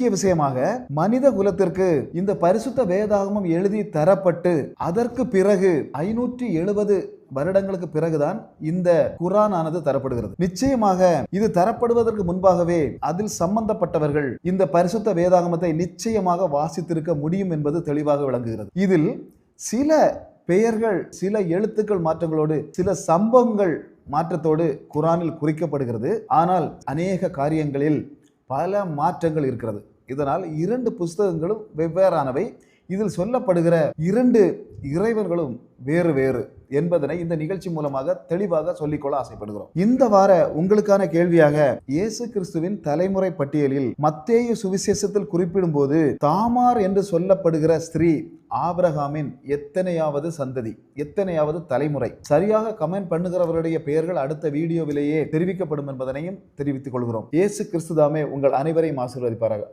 முக்கிய விஷயமாக மனித குலத்திற்கு இந்த பரிசுத்த வேதாகமம் எழுதி தரப்பட்டு அதற்கு பிறகு 570 வருடங்களுக்கு பிறகுதான் இந்த குர்ஆன் ஆனது தரப்படுகிறது. நிச்சயமாக இது தரப்படுவதற்கு முன்பாகவே அதில் சம்பந்தப்பட்டவர்கள் இந்த பரிசுத்த வேதாகமத்தை நிச்சயமாக வாசித்திருக்க முடியும் என்பது தெளிவாக விளங்குகிறது. இதில் சில பெயர்கள், சில எழுத்துக்கள் மாற்றங்களோடு, சில சம்பவங்கள் மாற்றத்தோடு குர்ஆனில் குறிக்கப்படுகிறது. ஆனால் அநேக காரியங்களில் பல மாற்றங்கள் இருக்கிறது. இதனால் 2 புஸ்தகங்களும் வெவ்வேறானவை. இதில் சொல்லப்படுகிற 2 இறைவர்களும் வேறு வேறு என்பதனை இந்த நிகழ்ச்சி மூலமாக தெளிவாக சொல்லிக்கொள்ள ஆசைப்படுகிறோம். இந்த வார உங்களுக்கான கேள்வியாக, இயேசு கிறிஸ்துவின் தலைமுறை பட்டியலில் மத்தேயு சுவிசேஷத்தில் குறிப்பிடும் போது தாமார் என்று சொல்லப்படுகிற ஸ்திரீ ஆபிரகாமின் எத்தனையாவது சந்ததி, எத்தனையாவது தலைமுறை? சரியாக கமெண்ட் பண்ணுகிறவருடைய பெயர்கள் அடுத்த வீடியோவிலேயே தெரிவிக்கப்படும் என்பதனையும் தெரிவித்துக் கொள்கிறோம். இயேசு கிறிஸ்து தாமே உங்கள் அனைவரையும் ஆசீர்வதிப்பாராக.